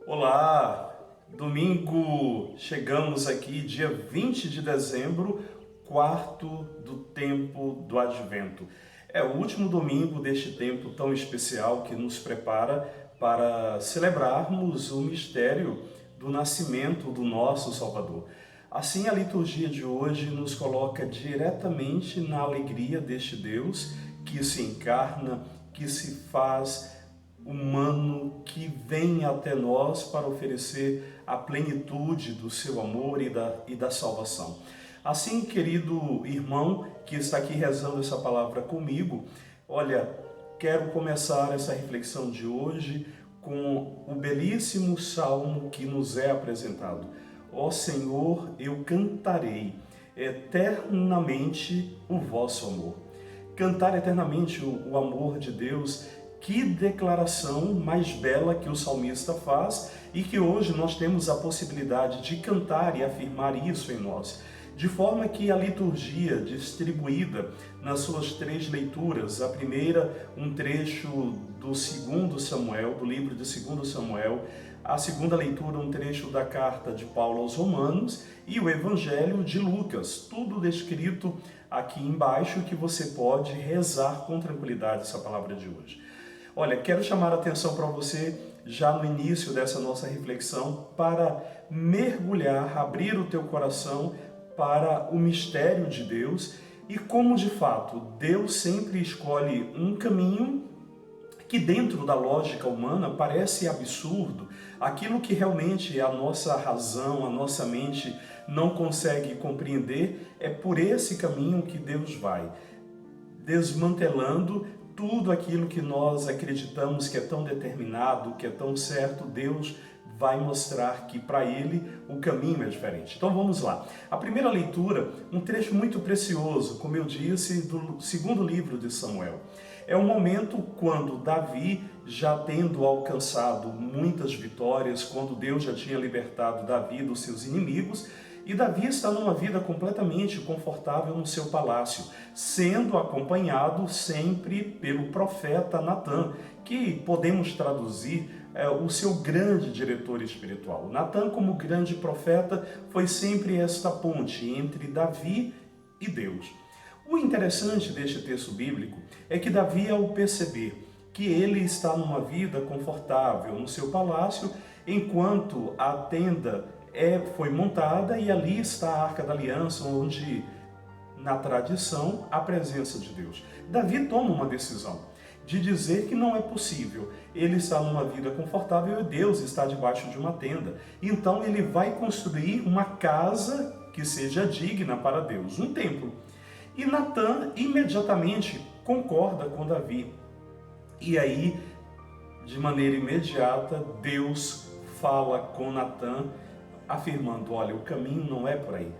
Olá! Domingo, chegamos aqui, dia 20 de dezembro, quarto do tempo do Advento. É o último domingo deste tempo tão especial que nos prepara para celebrarmos o mistério do nascimento do nosso Salvador. Assim, a liturgia de hoje nos coloca diretamente na alegria deste Deus que se encarna, que se faz humano, que vem até nós para oferecer a plenitude do seu amor e da salvação. Assim, querido irmão que está aqui rezando essa palavra comigo, olha, quero começar essa reflexão de hoje com o belíssimo salmo que nos é apresentado. Ó Senhor, eu cantarei eternamente o vosso amor. Cantar eternamente o amor de Deus. Que declaração mais bela que o salmista faz e que hoje nós temos a possibilidade de cantar e afirmar isso em nós. De forma que a liturgia distribuída nas suas três leituras, a primeira, um trecho do 2 Samuel, do livro de 2 Samuel, a segunda leitura, um trecho da carta de Paulo aos Romanos e o Evangelho de Lucas, tudo descrito aqui embaixo que você pode rezar com tranquilidade essa palavra de hoje. Olha, quero chamar a atenção para você, já no início dessa nossa reflexão, para mergulhar, abrir o teu coração para o mistério de Deus e como, de fato, Deus sempre escolhe um caminho que dentro da lógica humana parece absurdo, aquilo que realmente a nossa razão, a nossa mente não consegue compreender, é por esse caminho que Deus vai, desmantelando tudo aquilo que nós acreditamos que é tão determinado, que é tão certo. Deus vai mostrar que para Ele o caminho é diferente. Então vamos lá. A primeira leitura, um trecho muito precioso, como eu disse, do segundo livro de Samuel. É um momento quando Davi, já tendo alcançado muitas vitórias, quando Deus já tinha libertado Davi dos seus inimigos, e Davi está numa vida completamente confortável no seu palácio, sendo acompanhado sempre pelo profeta Natã, que podemos traduzir o seu grande diretor espiritual. Natã, como grande profeta, foi sempre esta ponte entre Davi e Deus. O interessante deste texto bíblico é que Davi, ao perceber que ele está numa vida confortável no seu palácio, enquanto a tenda foi montada e ali está a Arca da Aliança, onde, na tradição, a presença de Deus. Davi toma uma decisão de dizer que não é possível. Ele está numa vida confortável e Deus está debaixo de uma tenda. Então ele vai construir uma casa que seja digna para Deus, um templo. E Natã imediatamente concorda com Davi. E aí, de maneira imediata, Deus fala com Natã, afirmando: olha, o caminho não é por aí.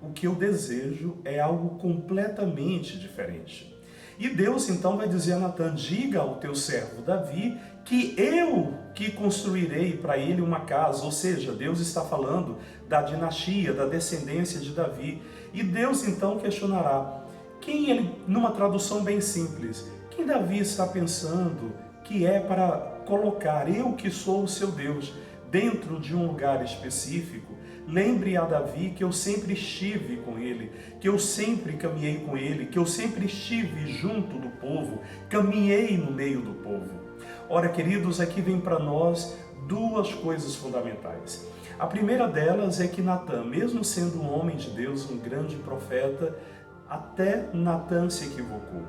O que eu desejo é algo completamente diferente. E Deus então vai dizer a Natã: diga ao teu servo Davi que eu que construirei para ele uma casa. Ou seja, Deus está falando da dinastia, da descendência de Davi. E Deus então questionará quem ele, numa tradução bem simples, quem Davi está pensando que é para colocar eu que sou o seu Deus dentro de um lugar específico. Lembre a Davi que eu sempre estive com ele, que eu sempre caminhei com ele, que eu sempre estive junto do povo, caminhei no meio do povo. Ora, queridos, aqui vem para nós duas coisas fundamentais. A primeira delas é que Natã, mesmo sendo um homem de Deus, um grande profeta, até Natã se equivocou,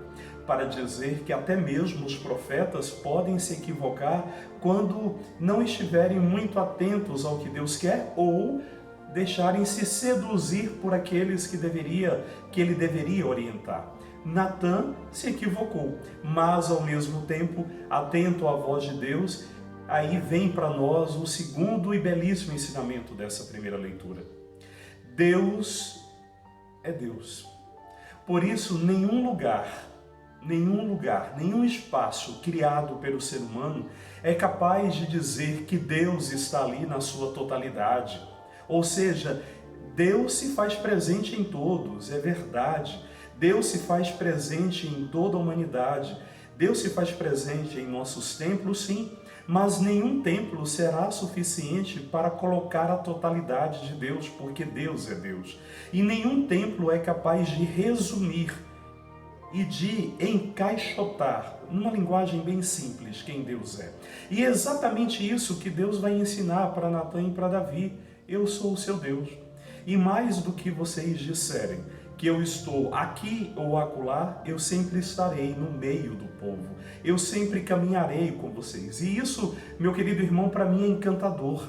para dizer que até mesmo os profetas podem se equivocar quando não estiverem muito atentos ao que Deus quer ou deixarem-se seduzir por aqueles que ele deveria orientar. Natã se equivocou, mas ao mesmo tempo, atento à voz de Deus, aí vem para nós o segundo e belíssimo ensinamento dessa primeira leitura. Deus é Deus. Por isso, nenhum lugar, nenhum espaço criado pelo ser humano é capaz de dizer que Deus está ali na sua totalidade. Ou seja, Deus se faz presente em todos, é verdade. Deus se faz presente em toda a humanidade. Deus se faz presente em nossos templos, sim, Mas nenhum templo será suficiente para colocar a totalidade de Deus, porque Deus é Deus. E nenhum templo é capaz de resumir e de encaixotar, numa linguagem bem simples, quem Deus é. E é exatamente isso que Deus vai ensinar para Natan e para Davi. Eu sou o seu Deus. E mais do que vocês disserem que eu estou aqui ou acolá, eu sempre estarei no meio do povo. Eu sempre caminharei com vocês. E isso, meu querido irmão, para mim é encantador.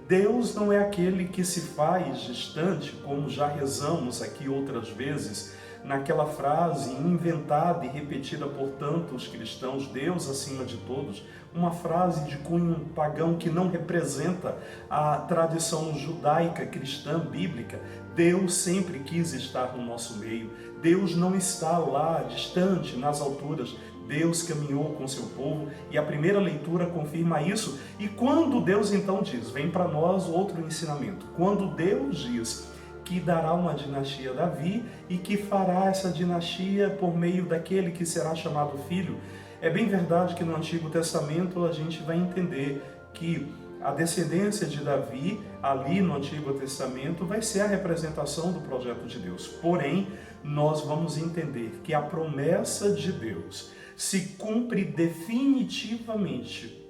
Deus não é aquele que se faz distante, como já rezamos aqui outras vezes, naquela frase inventada e repetida por tantos cristãos, Deus acima de todos, uma frase de cunho pagão que não representa a tradição judaica, cristã, bíblica. Deus sempre quis estar no nosso meio. Deus não está lá, distante, nas alturas. Deus caminhou com seu povo e a primeira leitura confirma isso. E quando Deus então diz, vem para nós outro ensinamento, quando Deus diz que dará uma dinastia a Davi e que fará essa dinastia por meio daquele que será chamado filho, é bem verdade que no Antigo Testamento a gente vai entender que a descendência de Davi, ali no Antigo Testamento, vai ser a representação do projeto de Deus. Porém, nós vamos entender que a promessa de Deus se cumpre definitivamente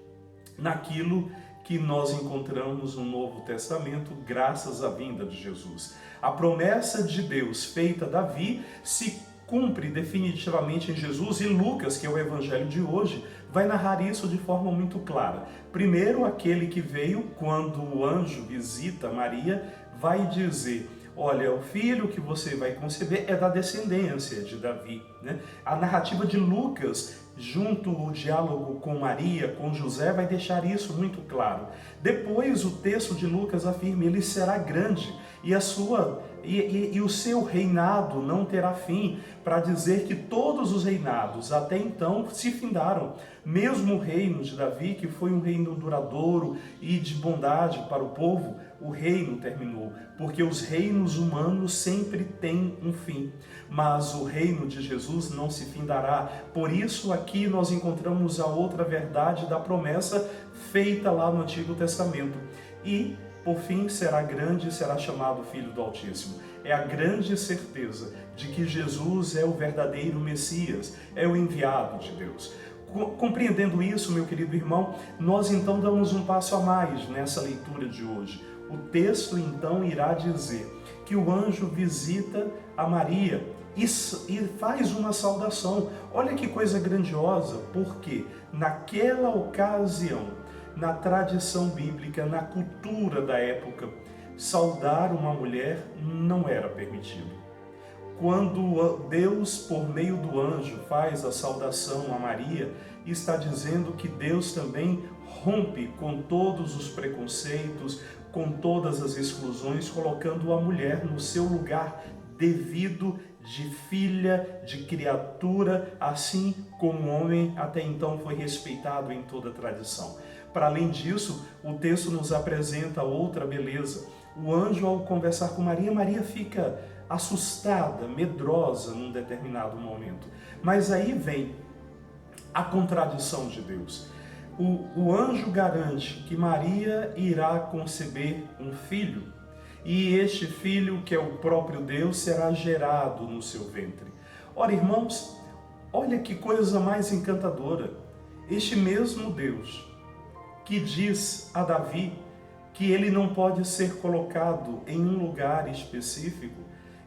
naquilo que nós encontramos no Novo Testamento, graças à vinda de Jesus. A promessa de Deus feita a Davi se cumpre definitivamente em Jesus, e Lucas, que é o evangelho de hoje, vai narrar isso de forma muito clara. Primeiro, aquele que veio quando o anjo visita Maria, vai dizer: olha, o filho que você vai conceber é da descendência de Davi, né? A narrativa de Lucas, junto ao diálogo com Maria, com José, vai deixar isso muito claro. Depois, o texto de Lucas afirma: ele será grande e o seu reinado não terá fim, para dizer que todos os reinados até então se findaram. Mesmo o reino de Davi, que foi um reino duradouro e de bondade para o povo, o reino terminou, porque os reinos humanos sempre têm um fim, mas o reino de Jesus não se findará. Por isso aqui nós encontramos a outra verdade da promessa feita lá no Antigo Testamento. E por fim, será grande e será chamado Filho do Altíssimo. É a grande certeza de que Jesus é o verdadeiro Messias, é o enviado de Deus. Compreendendo isso, meu querido irmão, nós então damos um passo a mais nessa leitura de hoje. O texto então irá dizer que o anjo visita a Maria e faz uma saudação. Olha que coisa grandiosa, porque naquela ocasião, na tradição bíblica, na cultura da época, saudar uma mulher não era permitido. Quando Deus, por meio do anjo, faz a saudação a Maria, está dizendo que Deus também rompe com todos os preconceitos, com todas as exclusões, colocando a mulher no seu lugar devido de filha, de criatura, assim como o homem até então foi respeitado em toda a tradição. Para além disso, o texto nos apresenta outra beleza. O anjo, ao conversar com Maria, Maria fica assustada, medrosa num determinado momento. Mas aí vem a contradição de Deus. O anjo garante que Maria irá conceber um filho, e este filho, que é o próprio Deus, será gerado no seu ventre. Ora, irmãos, olha que coisa mais encantadora. Este mesmo Deus que diz a Davi que ele não pode ser colocado em um lugar específico,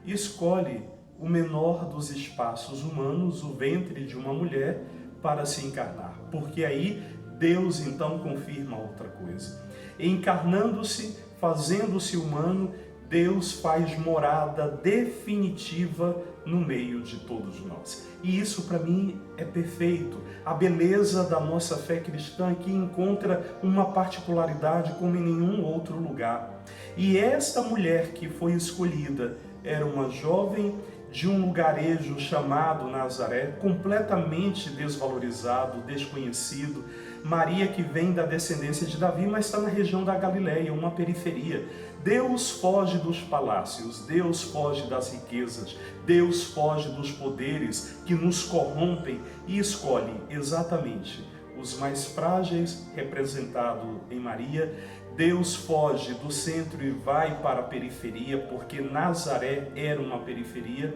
escolhe o menor dos espaços humanos, o ventre de uma mulher, para se encarnar. Porque aí Deus então confirma outra coisa. Encarnando-se, fazendo-se humano, Deus faz morada definitiva no meio de todos nós. E isso para mim é perfeito. A beleza da nossa fé cristã aqui encontra uma particularidade como em nenhum outro lugar. E esta mulher que foi escolhida era uma jovem de um lugarejo chamado Nazaré, completamente desvalorizado, desconhecido. Maria, que vem da descendência de Davi, mas está na região da Galileia, uma periferia. Deus foge dos palácios, Deus foge das riquezas, Deus foge dos poderes que nos corrompem e escolhe exatamente os mais frágeis, representado em Maria. Deus foge do centro e vai para a periferia, porque Nazaré era uma periferia,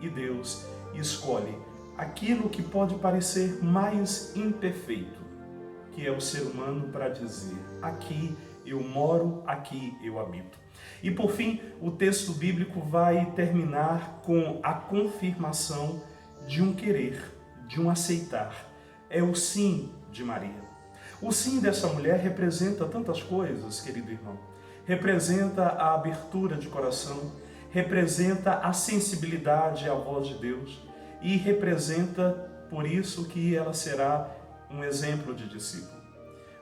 e Deus escolhe aquilo que pode parecer mais imperfeito, que é o ser humano, para dizer: aqui eu moro, aqui eu habito. E por fim, o texto bíblico vai terminar com a confirmação de um querer, de um aceitar. É o sim de Maria. O sim dessa mulher representa tantas coisas, querido irmão. Representa a abertura de coração, representa a sensibilidade à voz de Deus e representa, por isso, que ela será um exemplo de discípulo.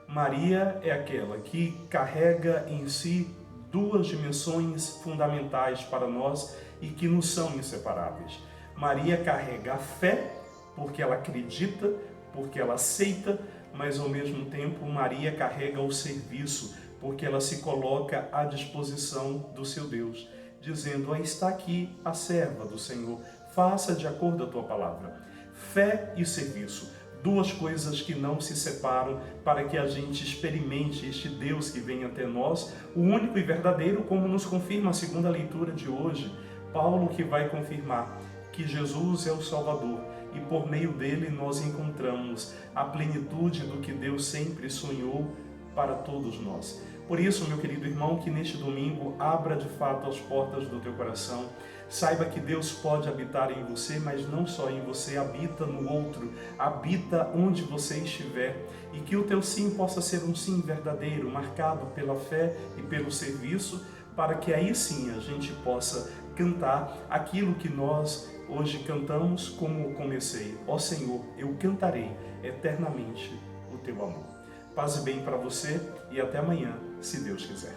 Maria é aquela que carrega em si duas dimensões fundamentais para nós e que nos são inseparáveis. Maria carrega a fé, porque ela acredita, porque ela aceita, mas ao mesmo tempo Maria carrega o serviço, porque ela se coloca à disposição do seu Deus, dizendo: está aqui a serva do Senhor, faça de acordo com a tua palavra. Fé e serviço, duas coisas que não se separam, para que a gente experimente este Deus que vem até nós, o único e verdadeiro, como nos confirma a segunda leitura de hoje, Paulo, que vai confirmar que Jesus é o Salvador e por meio dele nós encontramos a plenitude do que Deus sempre sonhou para todos nós. Por isso, meu querido irmão, que neste domingo abra de fato as portas do teu coração. Saiba que Deus pode habitar em você, mas não só em você, habita no outro, habita onde você estiver, e que o teu sim possa ser um sim verdadeiro, marcado pela fé e pelo serviço, para que aí sim a gente possa cantar aquilo que nós hoje cantamos, como comecei: ó Senhor, eu cantarei eternamente o teu amor. Paz e bem para você e até amanhã, se Deus quiser.